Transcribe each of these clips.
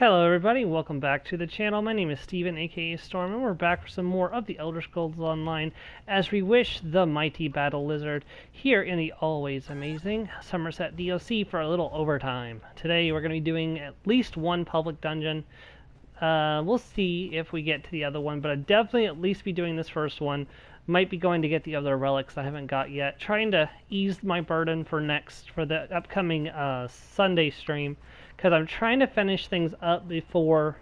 Hello everybody, welcome back to the channel. My name is Steven, aka Storm, and we're back for some more of the Elder Scrolls Online as Reewish the Mighty Battle Lizard here in the always amazing Somerset DLC for a little overtime. Today we're going to be doing at least one public dungeon. We'll see if we get to the other one, but I'd definitely at least be doing this first one. Might be going to get the other relics I haven't got yet. Trying to ease my burden for the upcoming Sunday stream, because I'm trying to finish things up before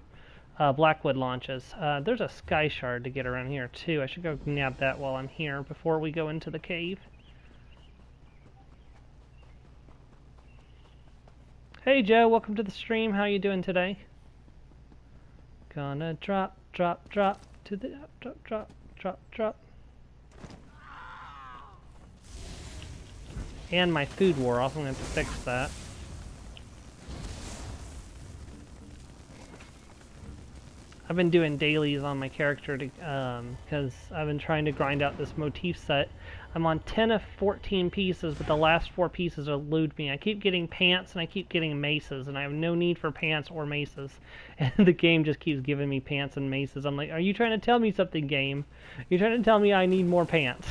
Blackwood launches. There's a sky shard to get around here too. I should go nab that while I'm here before we go into the cave. Hey Joe, welcome to the stream. How you doing today? Gonna drop to the drop. And my food wore off. I'm going to have to fix that. I've been doing dailies on my character because I've been trying to grind out this motif set. I'm on 10 of 14 pieces, but the last 4 pieces elude me. I keep getting pants and I keep getting maces, and I have no need for pants or maces. And the game just keeps giving me pants and maces. I'm like, are you trying to tell me something, game? You're trying to tell me I need more pants.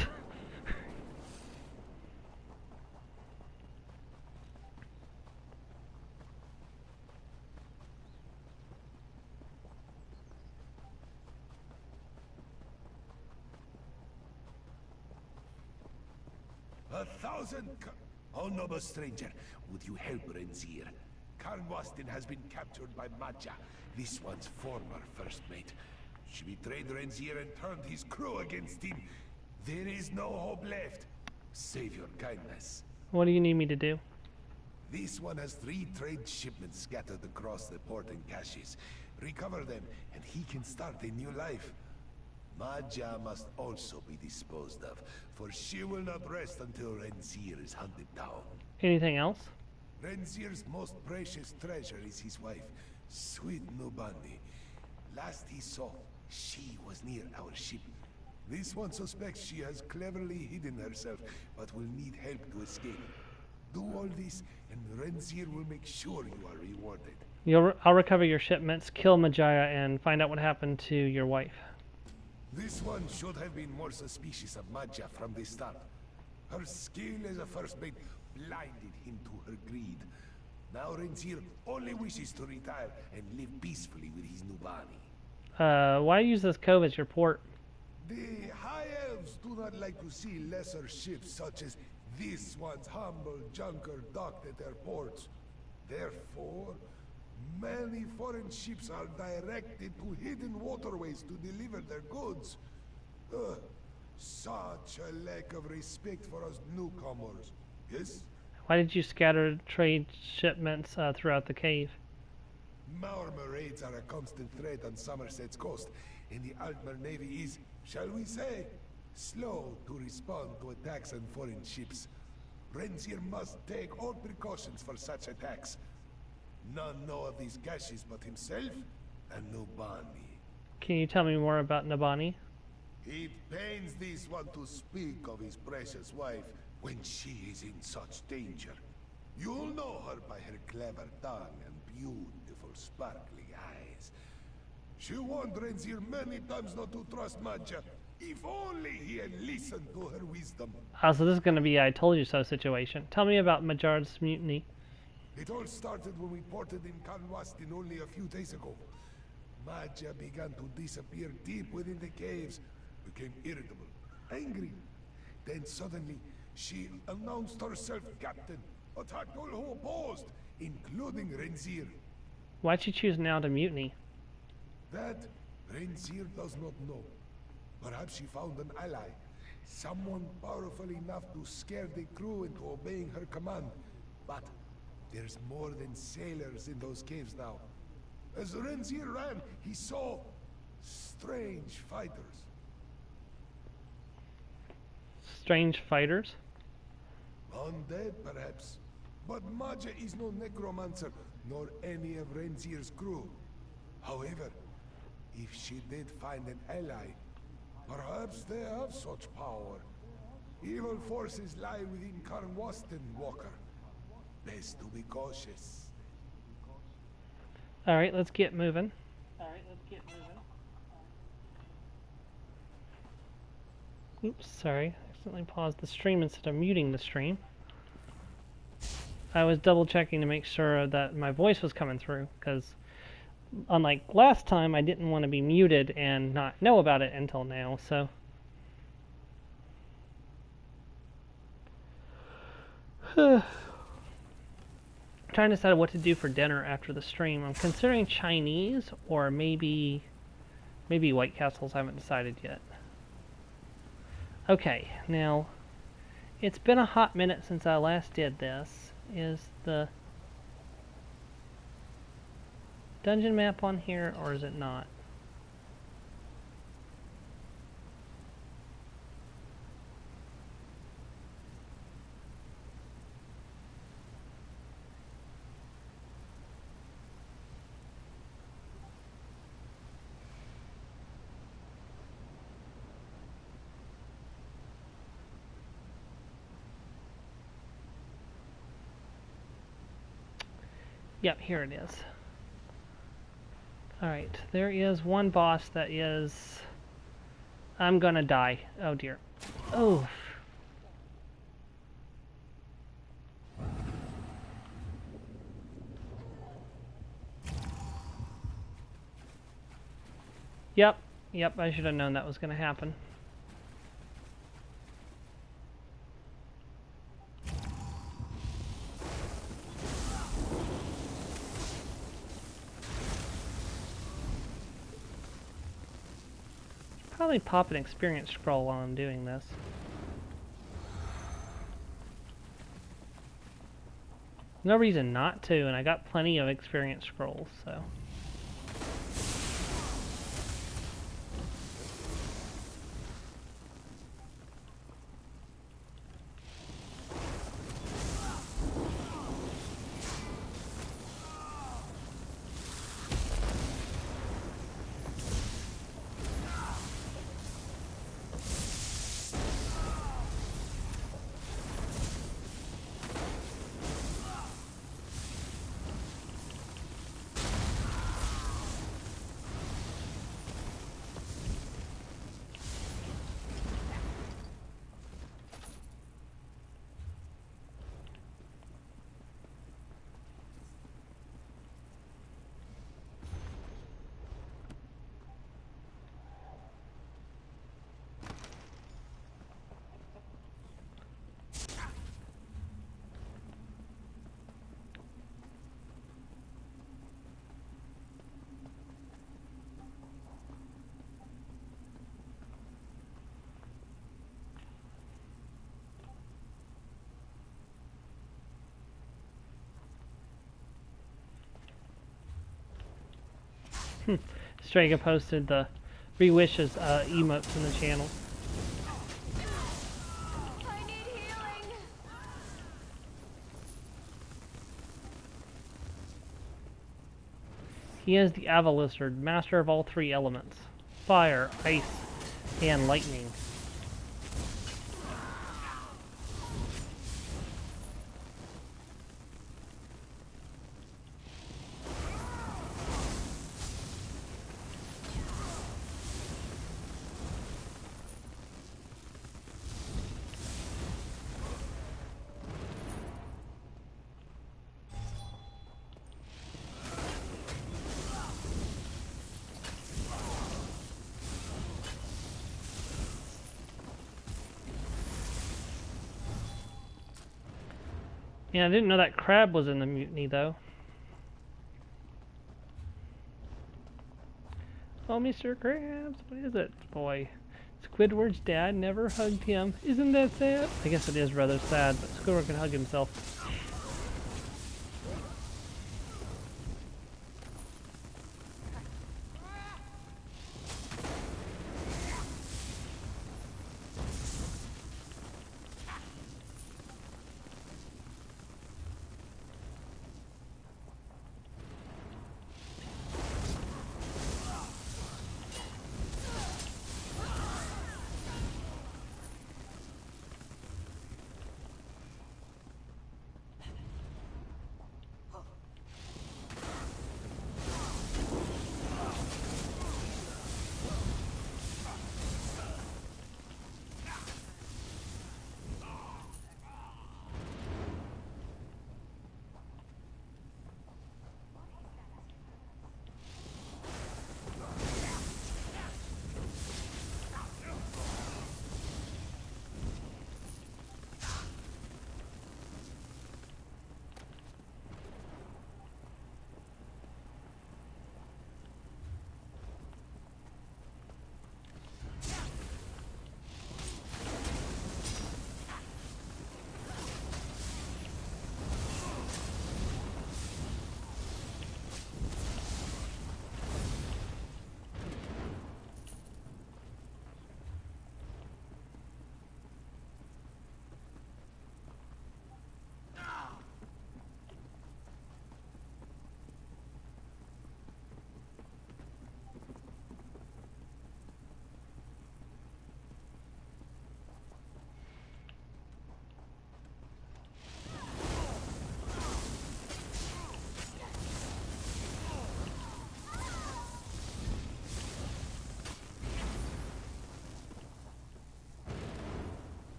1,000. Oh, noble stranger, would you help Renzir? Carnwastin has been captured by Maja, this one's former first mate. She betrayed Renzir and turned his crew against him. There is no hope left. Save your kindness. What do you need me to do? This one has 3 trade shipments scattered across the port and caches. Recover them, and he can start a new life. Maja must also be disposed of, for she will not rest until Renzir is hunted down. Anything else? Renzir's most precious treasure is his wife, sweet Nubani. Last he saw, she was near our ship. This one suspects she has cleverly hidden herself, but will need help to escape. Do all this, and Renzir will make sure you are rewarded. I'll recover your shipments, kill Majaya, and find out what happened to your wife. This one should have been more suspicious of Maja from the start. Her skill as a first mate blinded him to her greed. Now Renzir only wishes to retire and live peacefully with his Nubani. Why use this cove as your port? The High Elves do not like to see lesser ships such as this one's humble junker docked at their ports. Therefore, many foreign ships are directed to hidden waterways to deliver their goods. Such a lack of respect for us newcomers. Yes? Why did you scatter trade shipments throughout the cave? Maormer raids are a constant threat on Somerset's coast, and the Altmer Navy is, shall we say, slow to respond to attacks on foreign ships. Renzir must take all precautions for such attacks. None know of these caches but himself and Nubani. Can you tell me more about Nubani? It pains this one to speak of his precious wife when she is in such danger. You'll know her by her clever tongue and beautiful sparkling eyes. She warned Renzir many times not to trust Maja. If only he had listened to her wisdom. So this is going to be a I told you so situation. Tell me about Majar's mutiny. It all started when we ported in Carnwastin only a few days ago. Maja began to disappear deep within the caves, became irritable, angry. Then suddenly, she announced herself captain, attacked all who opposed, including Renzir. Why'd she choose now to mutiny? That, Renzir does not know. Perhaps she found an ally, someone powerful enough to scare the crew into obeying her command. But there's more than sailors in those caves now. As Renzir ran, he saw strange fighters. Strange fighters? Undead, perhaps. But Maja is no necromancer, nor any of Renzir's crew. However, if she did find an ally, perhaps they have such power. Evil forces lie within Carnwastin, Walker. Best to be cautious. Alright, let's get moving. Oops, sorry. I accidentally paused the stream instead of muting the stream. I was double checking to make sure that my voice was coming through, because unlike last time, I didn't want to be muted and not know about it until now, so. Trying to decide what to do for dinner after the stream. I'm considering Chinese or maybe White Castles. I haven't decided yet. Okay, now it's been a hot minute since I last did this. Is the dungeon map on here or is it not? Yep, here it is. Alright, there is one boss that is... I'm gonna die. Oh dear. Oh. Yep, I should have known that was gonna happen. Probably pop an experience scroll while I'm doing this. No reason not to, and I got plenty of experience scrolls, so. Strega posted the Reewish's emotes in the channel. I need healing. He is the Avalizard, master of all three elements. Fire, ice, and lightning. Yeah, I didn't know that crab was in the mutiny, though. Oh, Mr. Krabs, what is it, boy? Squidward's dad never hugged him. Isn't that sad? I guess it is rather sad, but Squidward can hug himself.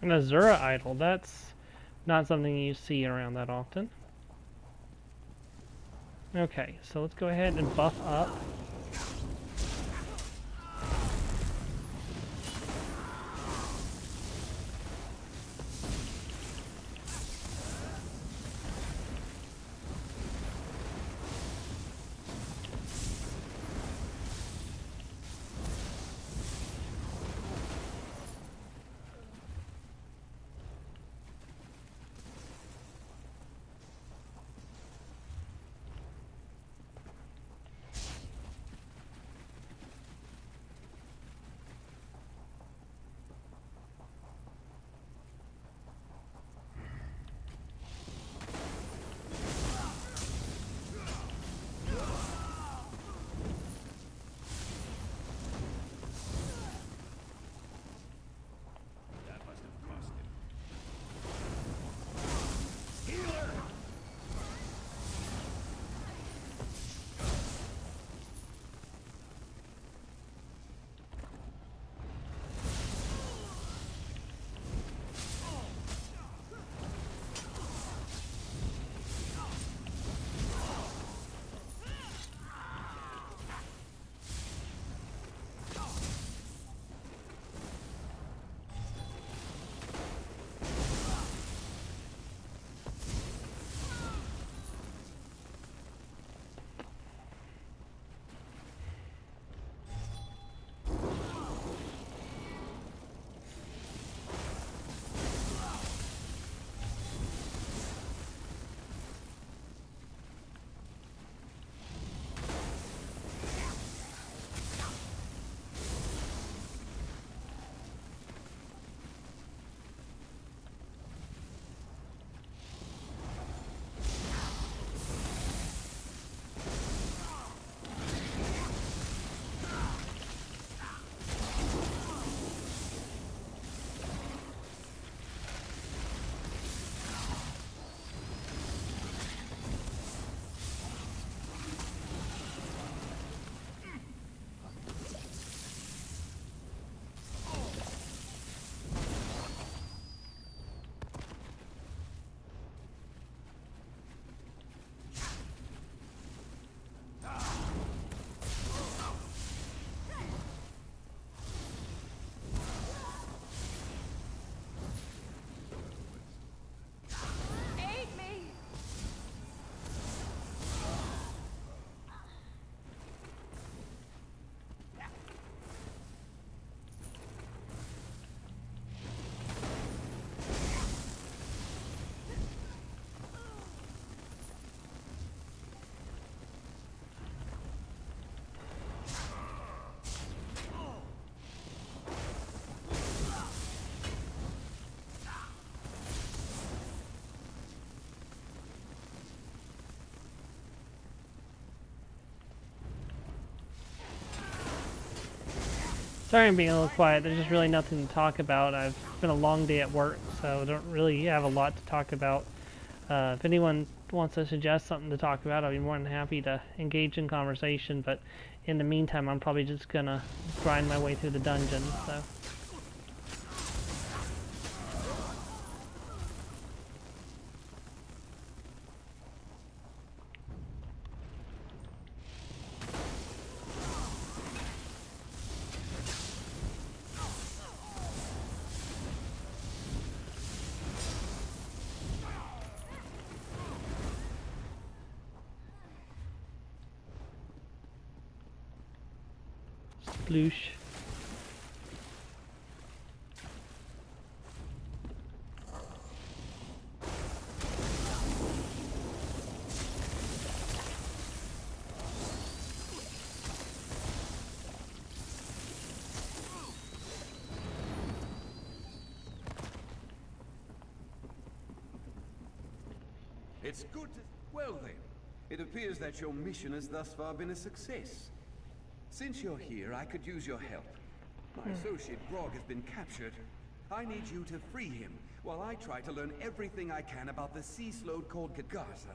An Azura idol, that's not something you see around that often. Okay, so let's go ahead and buff up. Aid me! Sorry I'm being a little quiet, there's just really nothing to talk about. I've been a long day at work, so I don't really have a lot to talk about. If anyone wants to suggest something to talk about, I'll be more than happy to engage in conversation, but in the meantime, I'm probably just gonna grind my way through the dungeon, so. Sploosh. It's good to... Well then, it appears that your mission has thus far been a success. Since you're here, I could use your help. My associate Grog has been captured. I need you to free him, while I try to learn everything I can about the sea slode called Gagarza.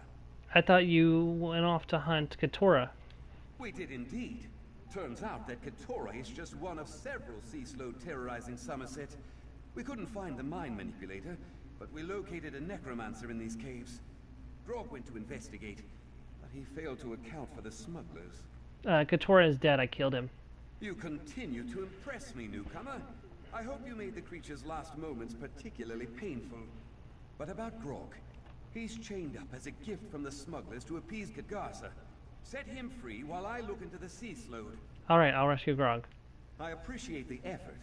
I thought you went off to hunt Katora. We did indeed. Turns out that Katora is just one of several sea slode terrorizing Somerset. We couldn't find the mind manipulator, but we located a necromancer in these caves. Grog went to investigate, but he failed to account for the smugglers. Katora is dead. I killed him. You continue to impress me, newcomer. I hope you made the creature's last moments particularly painful. But about Grog, he's chained up as a gift from the smugglers to appease Gadgarza. Set him free while I look into the sea sload. Alright, I'll rescue Grog. I appreciate the effort.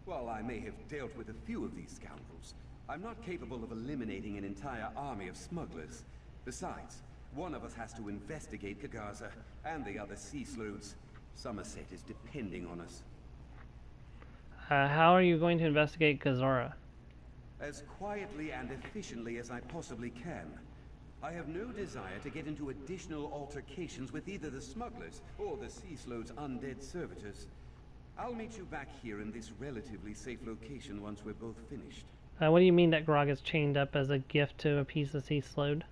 While I may have dealt with a few of these scoundrels, I'm not capable of eliminating an entire army of smugglers. Besides, one of us has to investigate Gadgarza and the other sea sleuths. Somerset is depending on us. How are you going to investigate Gazora? As quietly and efficiently as I possibly can. I have no desire to get into additional altercations with either the smugglers or the sea sleuth's undead servitors. I'll meet you back here in this relatively safe location once we're both finished. What do you mean that Grog is chained up as a gift to appease the sea sleuth?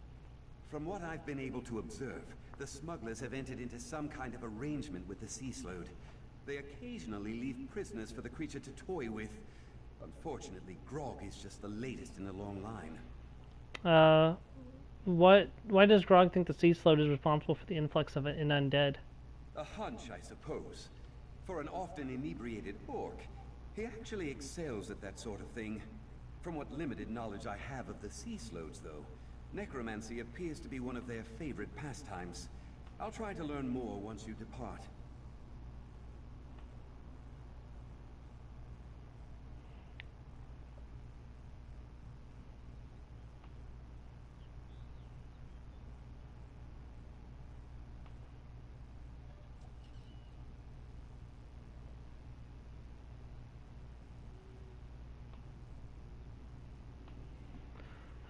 From what I've been able to observe, the smugglers have entered into some kind of arrangement with the sea sleuth. They occasionally leave prisoners for the creature to toy with. Unfortunately, Grog is just the latest in a long line. Why does Grog think the sea sleuth is responsible for the influx of an undead? A hunch, I suppose. For an often inebriated orc, he actually excels at that sort of thing. From what limited knowledge I have of the sea sleuths, though, necromancy appears to be one of their favorite pastimes. I'll try to learn more once you depart.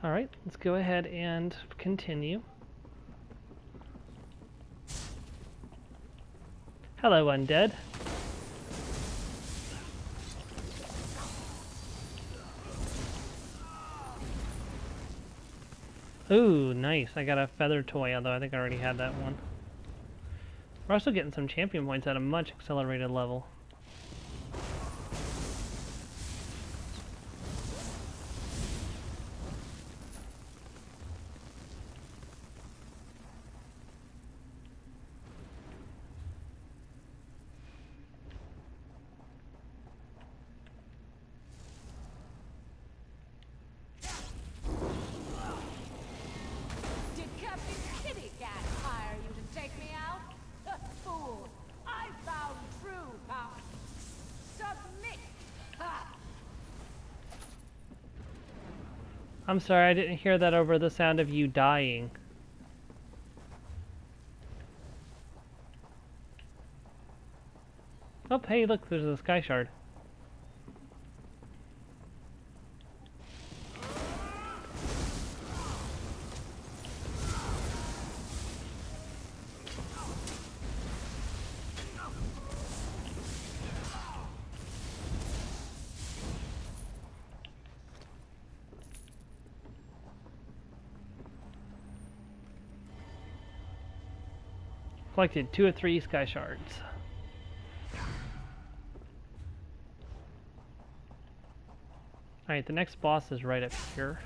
Alright, let's go ahead and continue. Hello, undead. Ooh, nice. I got a feather toy, although I think I already had that one. We're also getting some champion points at a much accelerated level. I'm sorry, I didn't hear that over the sound of you dying. Oh, hey, look, there's a sky shard. Collected 2 of 3 sky shards. Alright, the next boss is right up here.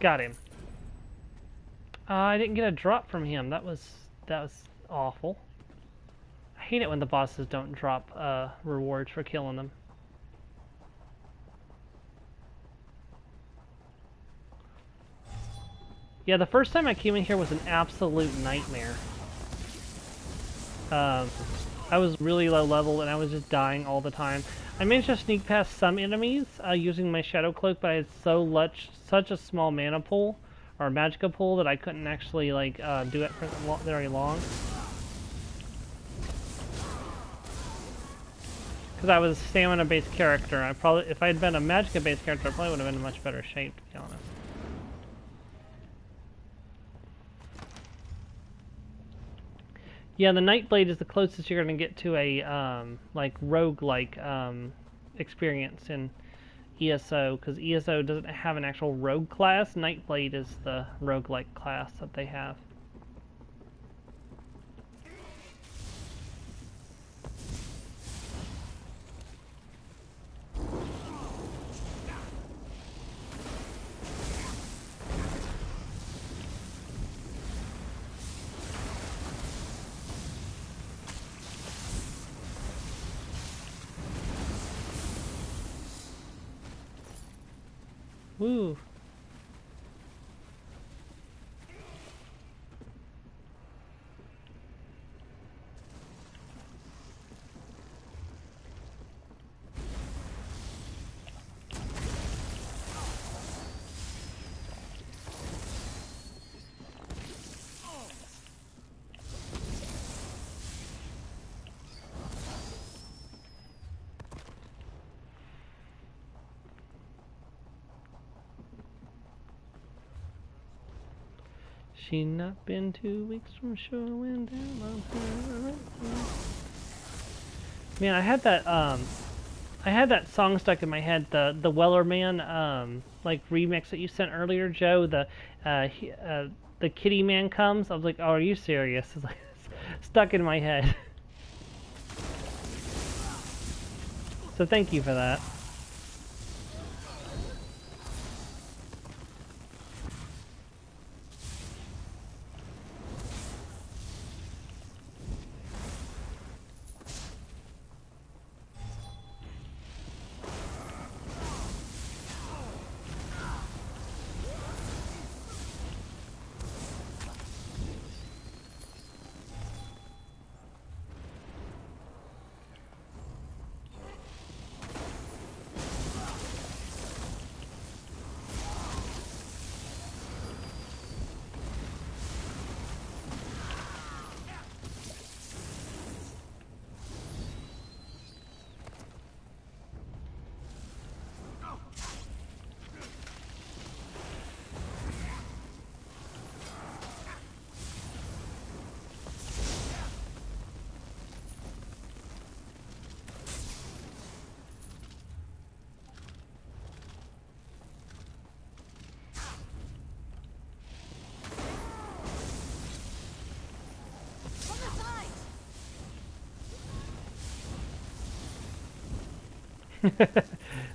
Got him. I didn't get a drop from him. That was awful. I hate it when the bosses don't drop rewards for killing them. Yeah, the first time I came in here was an absolute nightmare. I was really low level and I was just dying all the time. I managed to sneak past some enemies using my shadow cloak, but I had such a small mana pool or magicka pool that I couldn't actually like do it for very long. because I was a stamina-based character. I probably, if I had been a magicka-based character, I probably would have been in much better shape, to be honest. Yeah, the Nightblade is the closest you're going to get to a like rogue-like experience in ESO, because ESO doesn't have an actual rogue class. Nightblade is the rogue-like class that they have. Woo. She not been 2 weeks from showing down on her. Man, I had that song stuck in my head, the Weller Man like remix that you sent earlier, Joe. The Kitty Man comes. I was like, oh, are you serious? It's like stuck in my head. So thank you for that.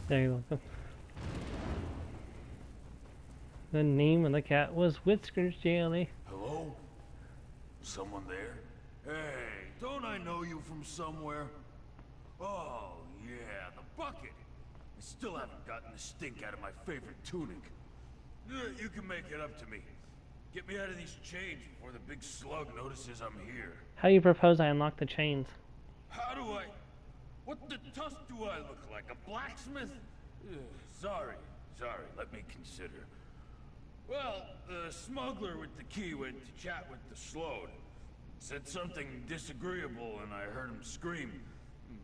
There you go. The name of the cat was Whiskers Jelly. Hello? Someone there? Hey, don't I know you from somewhere? Oh, yeah, the bucket. I still haven't gotten the stink out of my favorite tunic. You can make it up to me. Get me out of these chains before the big slug notices I'm here. How do you propose I unlock the chains? How do I... What the tusk do I look like? A blacksmith? Sorry, let me consider. Well, the smuggler with the key went to chat with the Slode. Said something disagreeable and I heard him scream.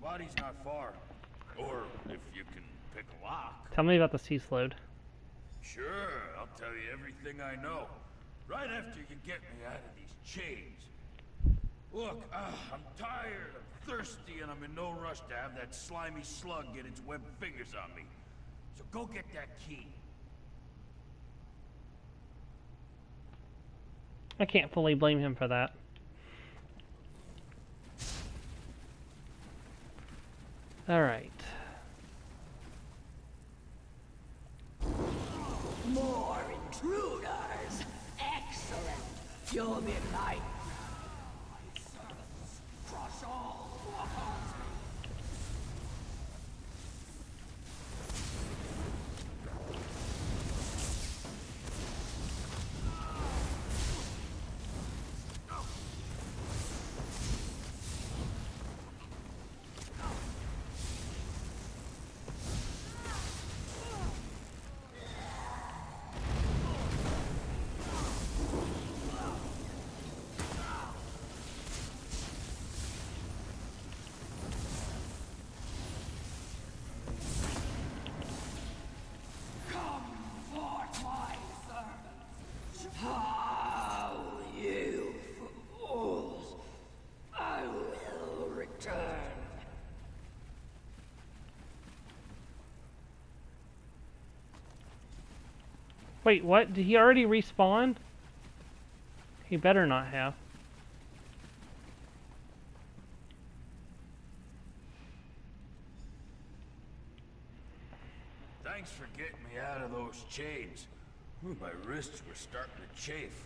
Body's not far. Or if you can pick a lock. Tell me about the sea slode. Sure, I'll tell you everything I know. Right after you get me out of these chains. Look, I'm tired, I'm thirsty, and I'm in no rush to have that slimy slug get its webbed fingers on me. So go get that key. I can't fully blame him for that. Alright. More intruders! Excellent! You'll be like cross all walls. Wait, what? Did he already respawn? He better not have. Thanks for getting me out of those chains. My wrists were starting to chafe.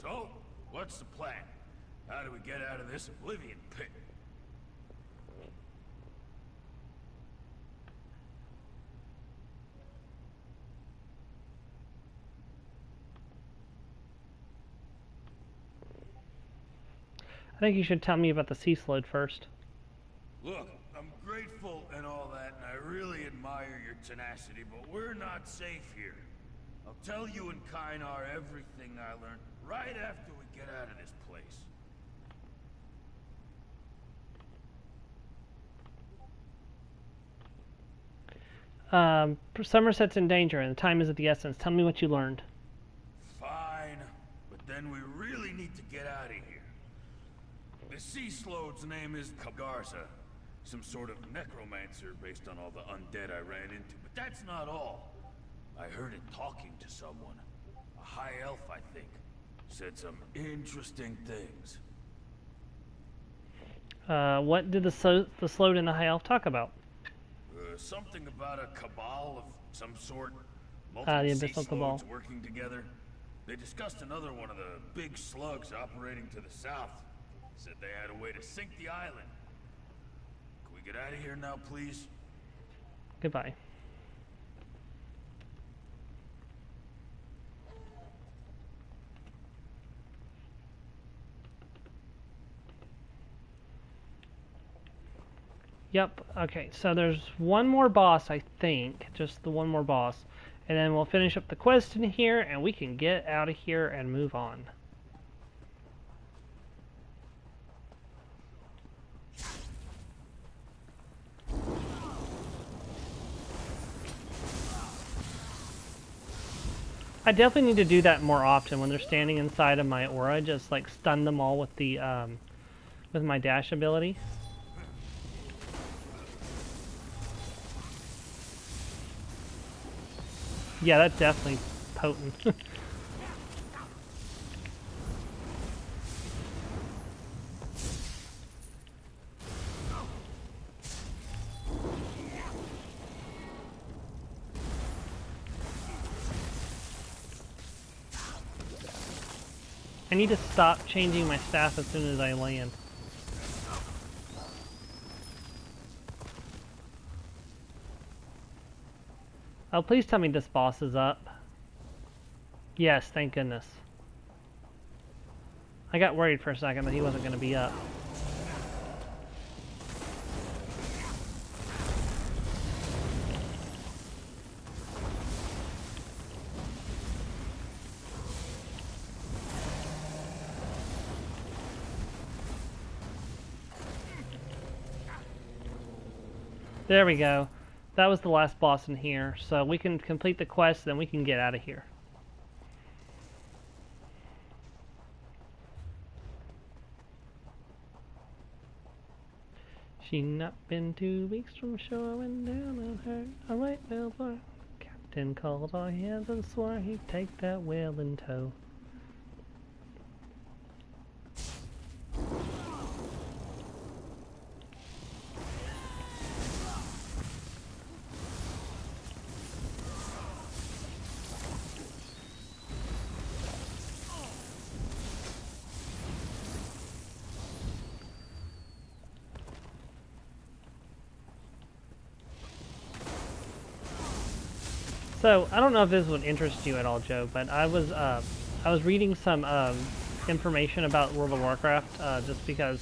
So, what's the plan? How do we get out of this oblivion pit? I think you should tell me about the sea slode first. Look, I'm grateful and all that, and I really admire your tenacity, but we're not safe here. I'll tell you and Kynar everything I learned right after we get out of this place. Somerset's in danger and the time is of the essence. Tell me what you learned. Fine, but then we really need to get out of here. The sea slode's name is Kagarza, some sort of necromancer based on all the undead I ran into. But that's not all. I heard it talking to someone. A high elf, I think. Said some interesting things. What did the slode and the high elf talk about? Something about a cabal of some sort. The Multiple sea Abyssal Cabal. slodes working together. They discussed another one of the big slugs operating to the south. Said they had a way to sink the island. Can we get out of here now, please? Goodbye. Yep, okay, so there's one more boss, I think. Just the one more boss. And then we'll finish up the quest in here, and we can get out of here and move on. I definitely need to do that more often when they're standing inside of my aura. Just like stun them all with the with my dash ability. Yeah, that's definitely potent. I need to stop changing my staff as soon as I land. Oh, please tell me this boss is up. Yes, thank goodness. I got worried for a second that he wasn't going to be up. There we go. That was the last boss in here, so we can complete the quest, then we can get out of here. She not been 2 weeks from shore when down on her a white whale bore. Captain called all hands and swore he'd take that whale in tow. So, I don't know if this would interest you at all, Joe, but I was reading some information about World of Warcraft, just because,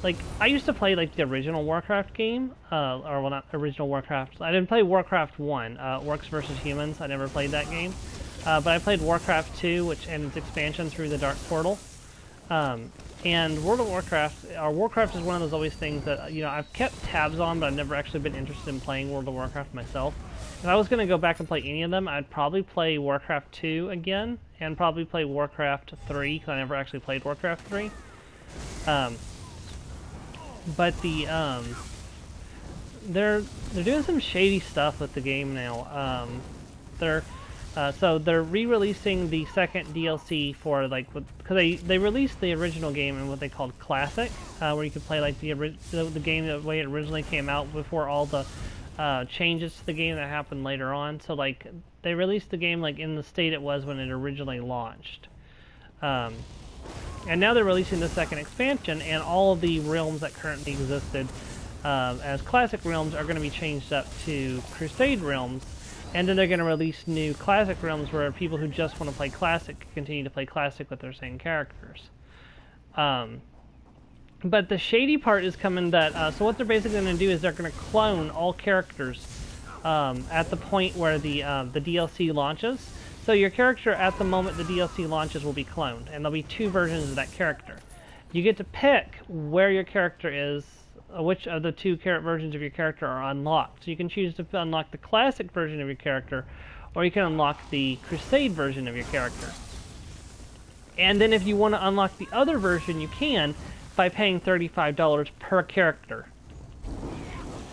like, I used to play, like, the original Warcraft game, or, well, not original Warcraft. I didn't play Warcraft 1, Orcs vs. Humans. I never played that game. But I played Warcraft 2, and its expansion through the Dark Portal. And World of Warcraft, or Warcraft is one of those always things that, you know, I've kept tabs on, but I've never actually been interested in playing World of Warcraft myself. If I was going to go back and play any of them, I'd probably play Warcraft 2 again, and probably play Warcraft 3, because I never actually played Warcraft 3. But they're doing some shady stuff with the game now. They're So they're re-releasing the second DLC for like, because they released the original game in what they called Classic, where you could play like the game the way it originally came out before all the changes to the game that happened later on. So like they released the game like in the state it was when it originally launched, and now they're releasing the second expansion, and all of the realms that currently existed as Classic realms are going to be changed up to Crusade realms. And then they're going to release new Classic realms where people who just want to play Classic can continue to play Classic with their same characters. But the shady part is coming that, so what they're basically going to do is they're going to clone all characters at the point where the DLC launches. So your character at the moment the DLC launches will be cloned, and there'll be two versions of that character. You get to pick where your character is, which of the two versions of your character are unlocked. So you can choose to unlock the Classic version of your character, or you can unlock the Crusade version of your character. And then if you want to unlock the other version, you can by paying $35 per character.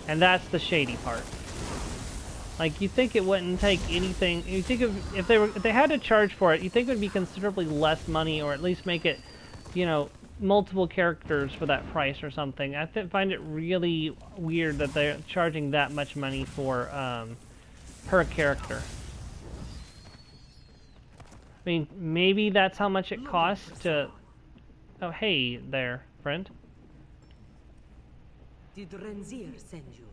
And that's the shady part. Like, you think it wouldn't take anything, you think if they had to charge for it, you think it would be considerably less money, or at least make it, you know, multiple characters for that price or something. I find it really weird that they're charging that much money for per character. I mean, maybe that's how much it costs to... Oh, hey there, friend. Did Renzier send you?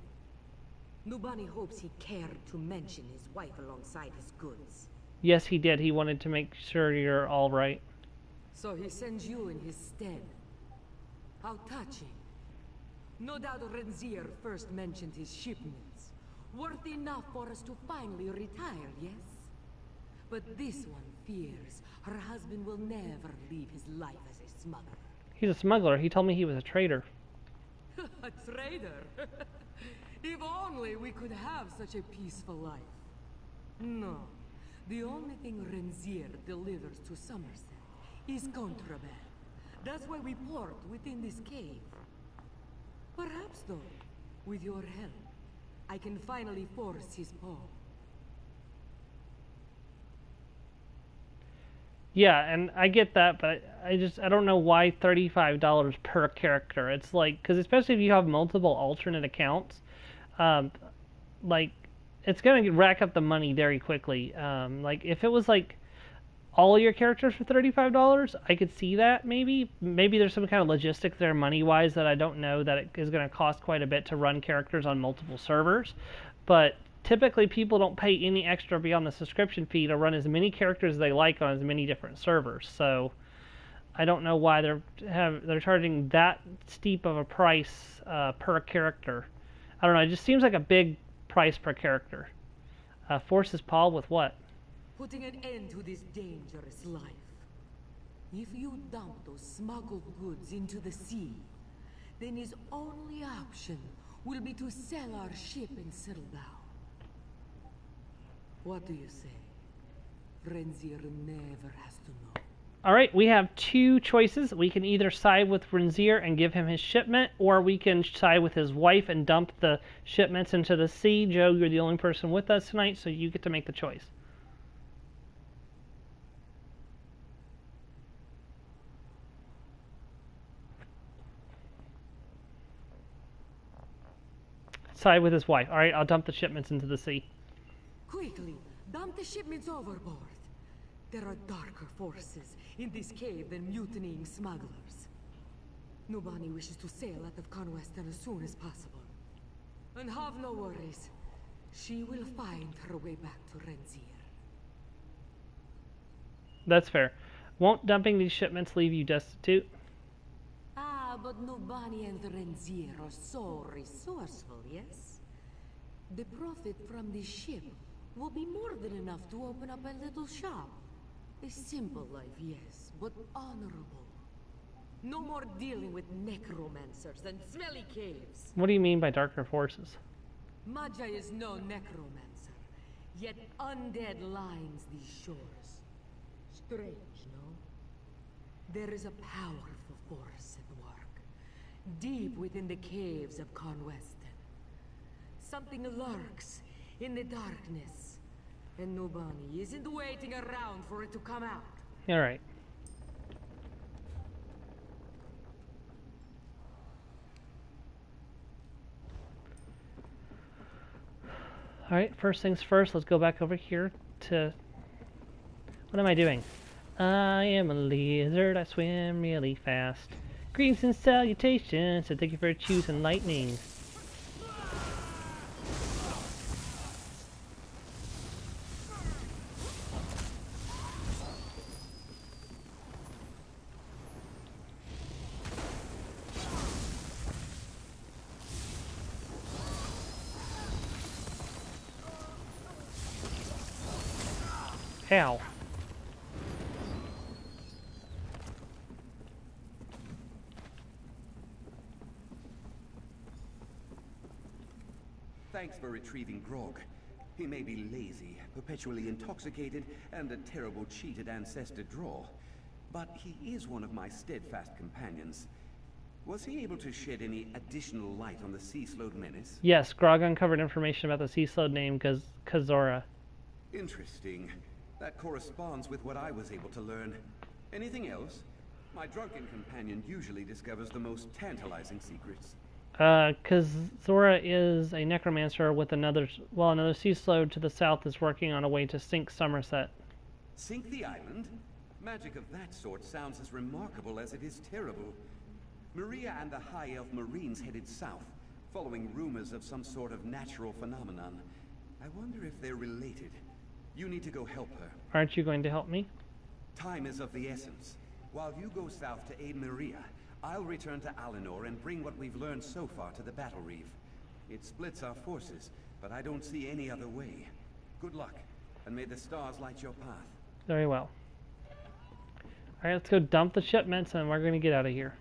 Nubani hopes he cared to mention his wife alongside his goods. Yes, he did. He wanted to make sure you're all right. So he sends you in his stead. How touching. No doubt Renzier first mentioned his shipments. Worth enough for us to finally retire, yes? But this one fears her husband will never leave his life as a smuggler. He's a smuggler. He told me he was a trader. A trader? If only we could have such a peaceful life. No. The only thing Renzier delivers to Somerset is contraband. That's why we port within this cave. Perhaps, though, with your help, I can finally force his paw. Yeah, and I get that, but I don't know why $35 per character. It's like, because especially if you have multiple alternate accounts, like, it's going to rack up the money very quickly. Like, if it was like all your characters for $35, I could see that maybe. Maybe there's some kind of logistics there money-wise that I don't know, that it is going to cost quite a bit to run characters on multiple servers. But typically people don't pay any extra beyond the subscription fee to run as many characters as they like on as many different servers. So I don't know why they're charging that steep of a price per character. I don't know, it just seems like a big price per character. Forces Paul with what? Putting an end to this dangerous life. If you dump those smuggled goods into the sea, then his only option will be to sell our ship and settle down. What do you say? Renzier never has to know. Alright, we have two choices. We can either side with Renzier and give him his shipment, or we can side with his wife and dump the shipments into the sea. Joe, you're the only person with us tonight, so you get to make the choice. Side with his wife. Alright, I'll dump the shipments into the sea. Quickly, dump the shipments overboard. There are darker forces in this cave than mutinying smugglers. Nubani wishes to sail out of Conweston as soon as possible. And have no worries. She will find her way back to Renzier. That's fair. Won't dumping these shipments leave you destitute? Ah, but Nubani and Renzier are so resourceful, yes? The profit from this ship will be more than enough to open up a little shop. A simple life, yes, but honorable. No more dealing with necromancers and smelly caves. What do you mean by darker forces? Maja is no necromancer, yet undead lines these shores. Strange, no? There is a powerful force at work, deep within the caves of Conweston. Something lurks in the darkness, And Nobani isn't waiting around for it to come out. Alright. Alright, first things first, let's go back over here to... What am I doing? I am a lizard, I swim really fast. Greetings and salutations, and thank you for choosing lightning. Ow. Thanks for retrieving Grog. He may be lazy, perpetually intoxicated, and a terrible cheated ancestor draw. But he is one of my steadfast companions. Was he able to shed any additional light on the Sea-Slowed menace? Yes, Grog uncovered information about the Sea-Slowed name Kazora. Interesting. That corresponds with what I was able to learn. Anything else? My drunken companion usually discovers the most tantalizing secrets. Kazora is a necromancer with another Sea-Slowed to the south is working on a way to sink Somerset. Sink the island? Magic of that sort sounds as remarkable as it is terrible. Maria and the High Elf Marines headed south, following rumors of some sort of natural phenomenon. I wonder if they're related. You need to go help her. Aren't you going to help me? Time is of the essence. While you go south to aid Maria, I'll return to Alinor and bring what we've learned so far to the Battle Reef. It splits our forces, but I don't see any other way. Good luck, and may the stars light your path. Very well. Alright, let's go dump the shipments and we're going to get out of here.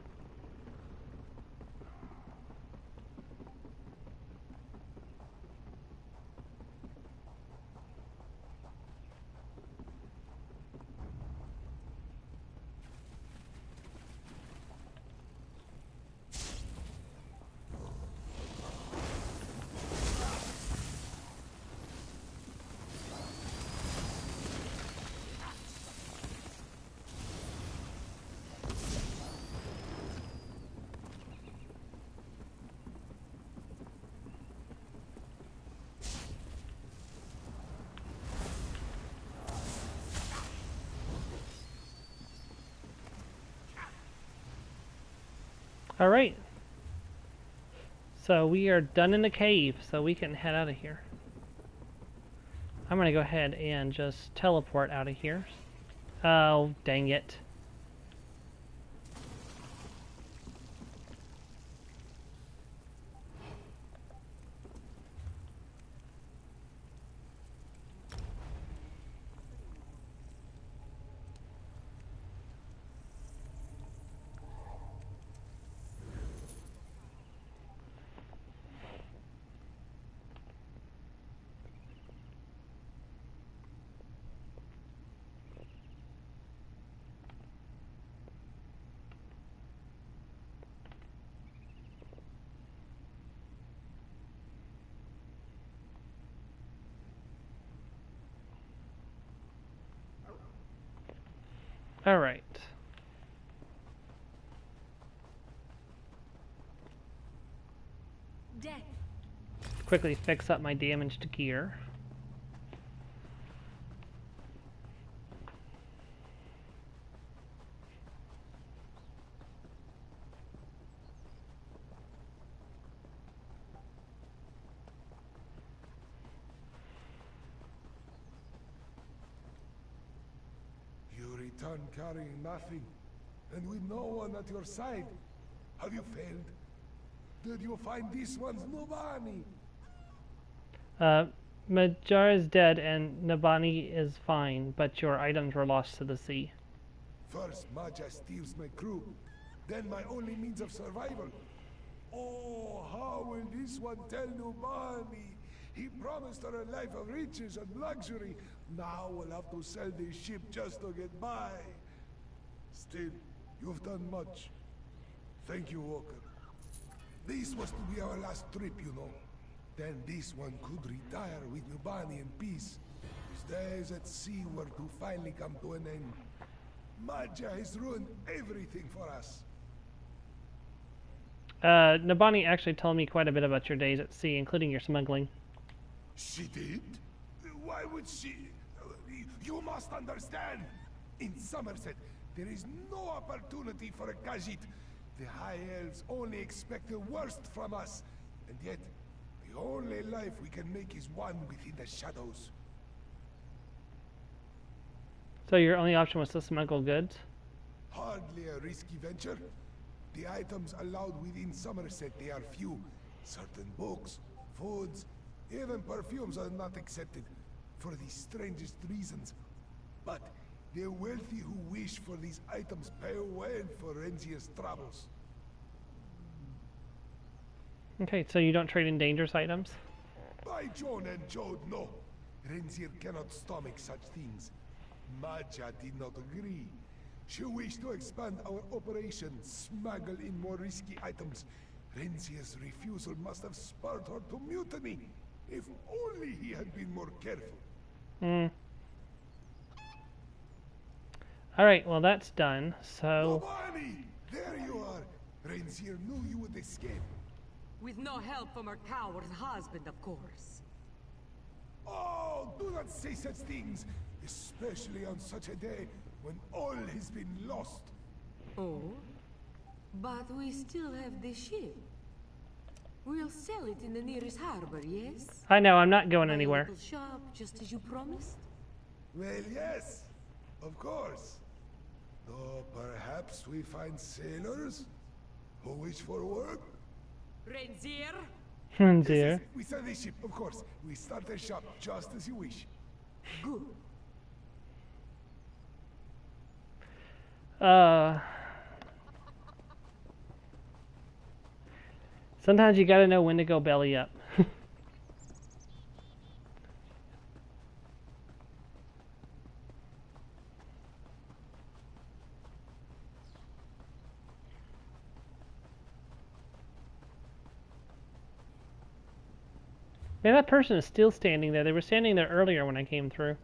Alright. So we are done in the cave, so we can head out of here. I'm going to go ahead and just teleport out of here. Oh, dang it. Alright. Death. Quickly fix up my damaged gear. Return carrying nothing, and with no one at your side. Have you failed? Did you find this one's Nobani? Majara is dead and Nabani is fine, but your items were lost to the sea. First, Maja steals my crew, then my only means of survival. Oh, how will this one tell Nobani? He promised her a life of riches and luxury. Now we'll have to sell this ship just to get by. Still, you've done much. Thank you, Walker. This was to be our last trip, you know. Then this one could retire with Nubani in peace. days at sea were to finally come to an end. Maja has ruined everything for us. Nabani actually told me quite a bit about your days at sea, including your smuggling. She did? Why would she? You must understand. In Somerset, there is no opportunity for a Khajiit. The High Elves only expect the worst from us. And yet, the only life we can make is one within the shadows. So your only option was to smuggle goods? Hardly a risky venture. The items allowed within Somerset, they are few. Certain books, foods, even perfumes are not accepted, for the strangest reasons. But the wealthy who wish for these items pay well for Renzier's troubles. Okay, so you don't trade in dangerous items? By John and Jode, no. Renzier cannot stomach such things. Maja did not agree. She wished to expand our operation, smuggle in more risky items. Renzier's refusal must have spurred her to mutiny. If only he had been more careful. Alright, well that's done, so... Nobani! There you are! Renzier knew you would escape. With no help from her coward husband, of course. Oh, do not say such things, especially on such a day when all has been lost. Oh? But we still have the ship. We'll sell it in the nearest harbor, yes? I know, I'm not going Buy a anywhere. little shop, just as you promised? Well, yes, of course. Though perhaps we find sailors who wish for work. Renzier? Dear. We sell the ship, of course. We start a shop just as you wish. Good. Sometimes you gotta know when to go belly up. Man, that person is still standing there. They were standing there earlier when I came through.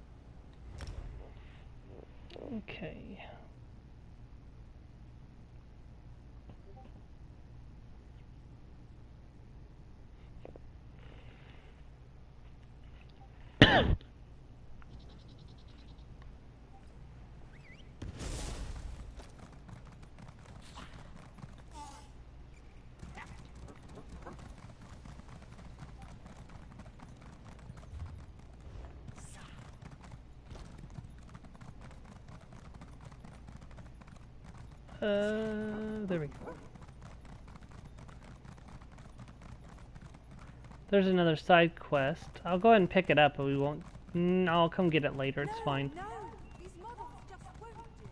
Okay. There we go. There's another side quest. I'll go ahead and pick it up, but we won't... I'll come get it later, it's fine. No, these models just won't do.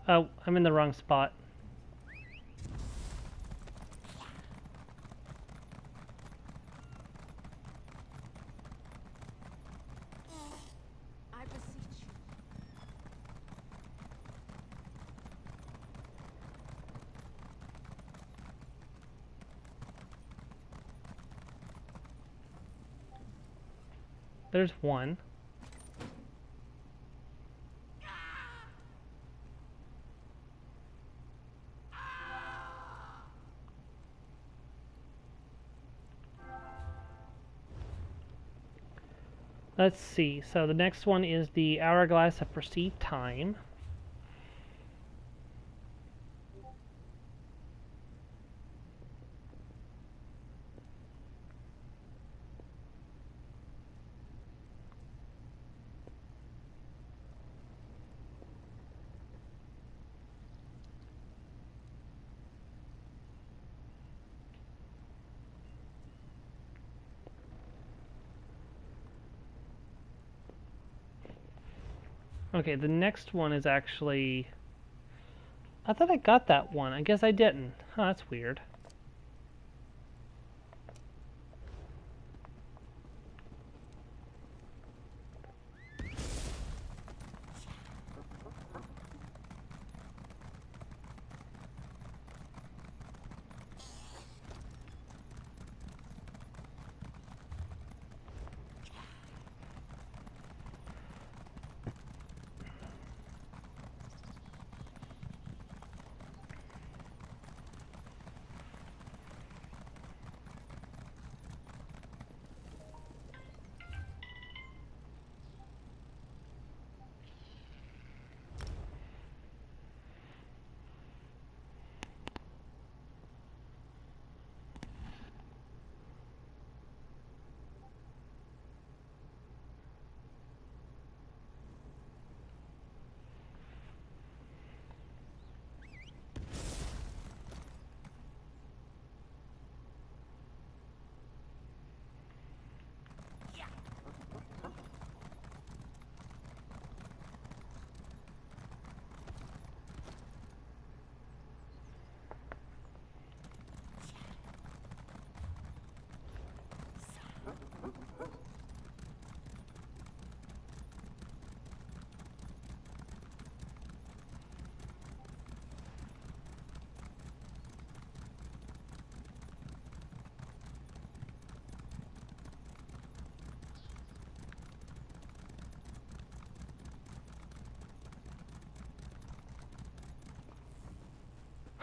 Oh, I'm in the wrong spot. I beseech you. There's one. Let's see. So the next one is the Hourglass of Perceived Time. Okay, the next one is actually... I thought I got that one. I guess I didn't. Huh, that's weird.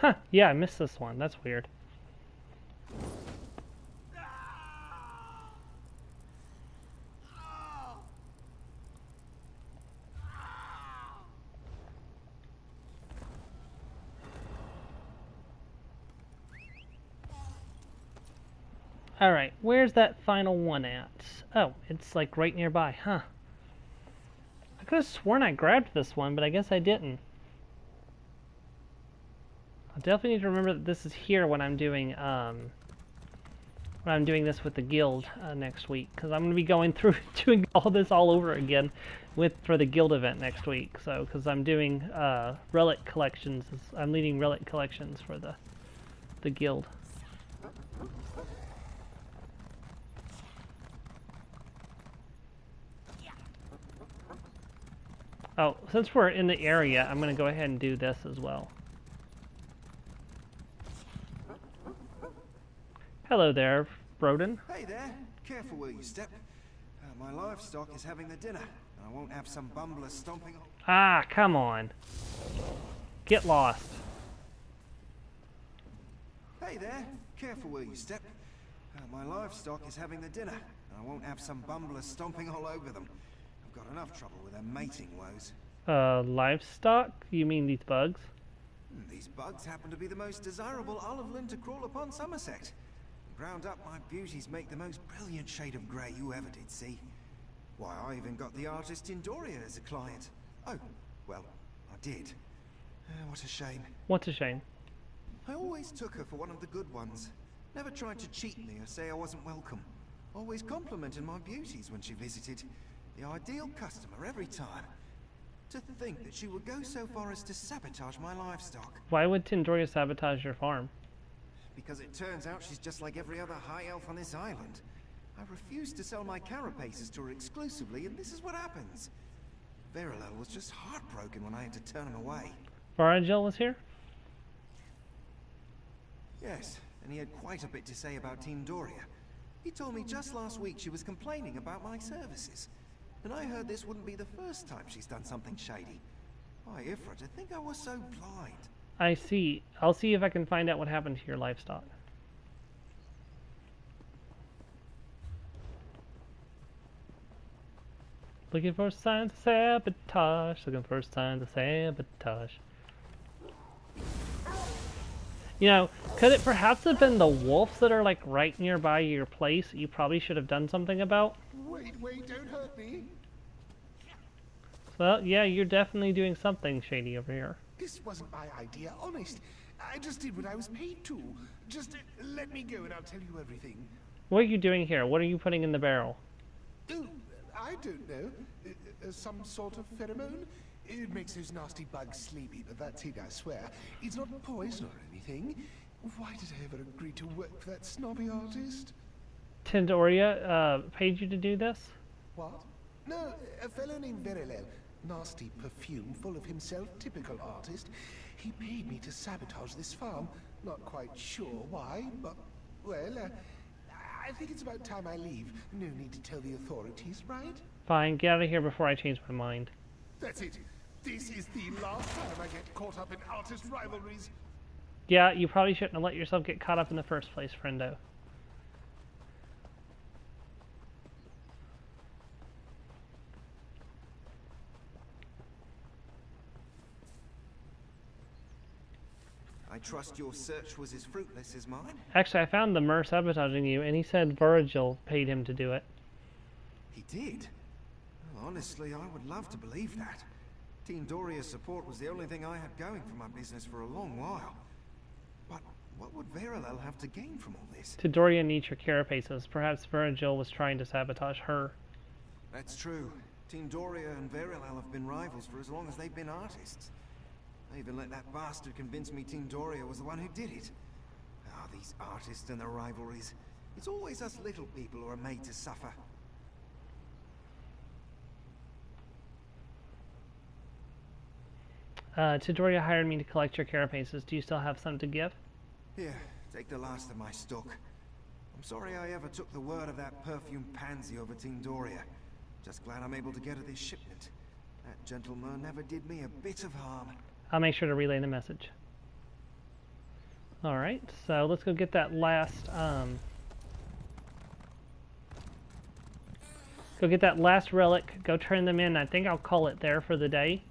Huh, yeah, I missed this one. That's weird. Alright, where's that final one at? Oh, it's like right nearby, huh? I could have sworn I grabbed this one, but I guess I didn't. I definitely need to remember that this is here when I'm doing this with the guild next week, because I'm going to be going through doing all this all over again for the guild event next week. So, because I'm doing relic collections, I'm leading relic collections for the guild. Oh, since we're in the area, I'm going to go ahead and do this as well. Hello there, Broden. Hey there, careful where you step. My livestock is having the dinner, and I won't have some bumbler stomping on. Ah, come on. Get lost. Hey there, careful where you step. My livestock is having the dinner, and I won't have some bumbler stomping all over them. I've got enough trouble with their mating woes. Livestock? You mean these bugs? These bugs happen to be the most desirable olive lint to crawl upon Somerset. Ground up, my beauties make the most brilliant shade of grey you ever did see. Why, I even got the artist Tindoria as a client. Oh, well, I did. What a shame. What's a shame? I always took her for one of the good ones. Never tried to cheat me or say I wasn't welcome. Always complimented my beauties when she visited. The ideal customer every time. To think that she would go so far as to sabotage my livestock. Why would Tindoria sabotage your farm? Because it turns out she's just like every other high elf on this island. I refused to sell my carapaces to her exclusively, and this is what happens. Verilel was just heartbroken when I had to turn him away. Varagil was here? Yes, and he had quite a bit to say about Tindoria. He told me just last week she was complaining about my services. And I heard this wouldn't be the first time she's done something shady. Why, Ifra, to think I was so blind. I see. I'll see if I can find out what happened to your livestock. Looking for signs of sabotage. Looking for signs of sabotage. You know, could it perhaps have been the wolves that are like right nearby your place that you probably should have done something about? Wait, don't hurt me. Well, yeah, you're definitely doing something shady over here. This wasn't my idea, honest. I just did what I was paid to. Just let me go and I'll tell you everything. What are you doing here? What are you putting in the barrel? Oh, I don't know. Some sort of pheromone? It makes those nasty bugs sleepy, but that's it, I swear. It's not poison or anything. Why did I ever agree to work for that snobby artist? Tindoria paid you to do this? What? No, a fellow named Verilel. Nasty perfume, full of himself, typical artist. He paid me to sabotage this farm. Not quite sure why, but, well, I think it's about time I leave. No need to tell the authorities, right? Fine, get out of here before I change my mind. That's it. This is the last time I get caught up in artist rivalries. Yeah, you probably shouldn't have let yourself get caught up in the first place, friendo. I trust your search was as fruitless as mine. Actually, I found the Mer sabotaging you, and he said Virgil paid him to do it. He did? Well, honestly, I would love to believe that. Team Doria's support was the only thing I had going for my business for a long while. But what would Verilel have to gain from all this? Tindoria needs your carapaces. Perhaps Virgil was trying to sabotage her. That's true. Team Doria and Verilel have been rivals for as long as they've been artists. I even let that bastard convince me Team Doria was the one who did it. Ah, these artists and their rivalries. It's always us little people who are made to suffer. Tindoria hired me to collect your carapaces. Do you still have some to give? Here, take the last of my stock. I'm sorry I ever took the word of that perfume pansy over Team Doria. Just glad I'm able to get her this shipment. That gentleman never did me a bit of harm. I'll make sure to relay the message. Alright, so let's go get that last, go get that last relic, go turn them in. I think I'll call it there for the day.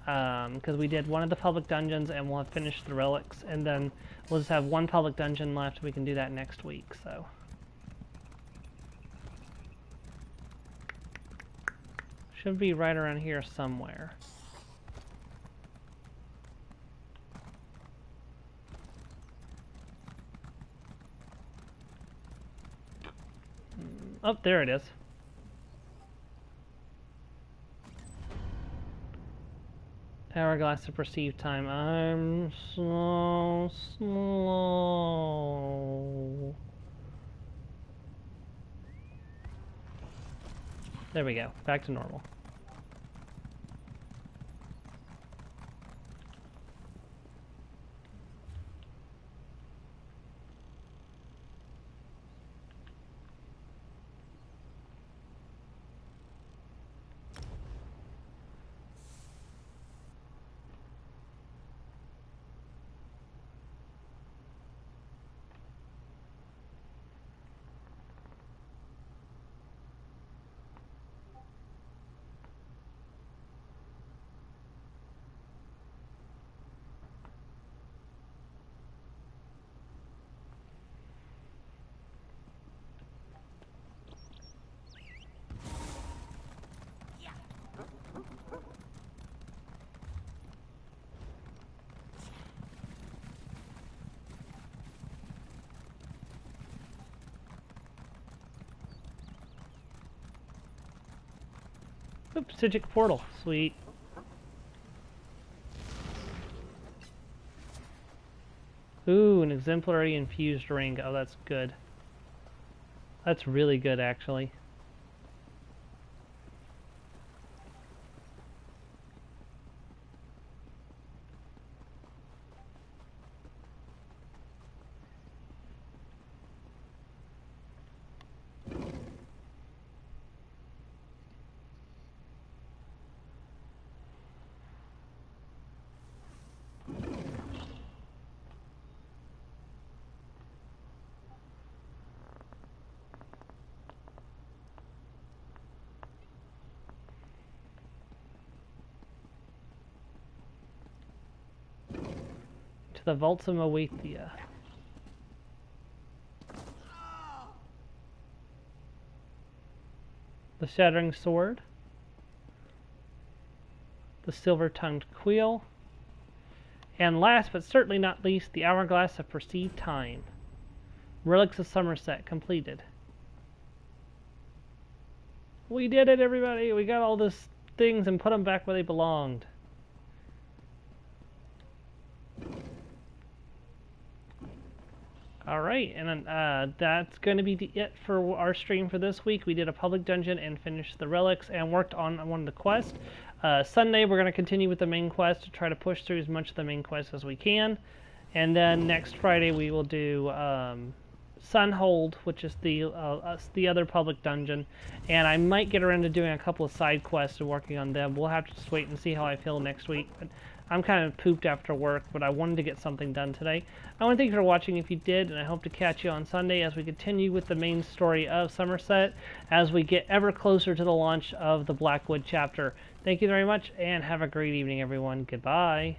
Because we did one of the public dungeons and we'll have finished the relics, and then we'll just have one public dungeon left. We can do that next week, so. Should be right around here somewhere. Oh, there it is. Hourglass to perceive time. I'm so slow. There we go. Back to normal. Oops, Psijic portal. Sweet. Ooh, an exemplary infused ring. Oh, that's good. That's really good, actually. To the vaults of Moethia. The Shattering Sword. The Silver-Tongued Quill. And last but certainly not least, the Hourglass of Perceived Time. Relics of Somerset completed. We did it, everybody! We got all these things and put them back where they belonged. Alright, and that's going to be it for our stream for this week. We did a public dungeon and finished the relics and worked on one of the quests. Sunday we're going to continue with the main quest to try to push through as much of the main quest as we can. And then next Friday we will do Sunhold, which is the other public dungeon. And I might get around to doing a couple of side quests and working on them. We'll have to just wait and see how I feel next week. But I'm kind of pooped after work, but I wanted to get something done today. I want to thank you for watching if you did, and I hope to catch you on Sunday as we continue with the main story of Somerset as we get ever closer to the launch of the Blackwood chapter. Thank you very much, and have a great evening, everyone. Goodbye.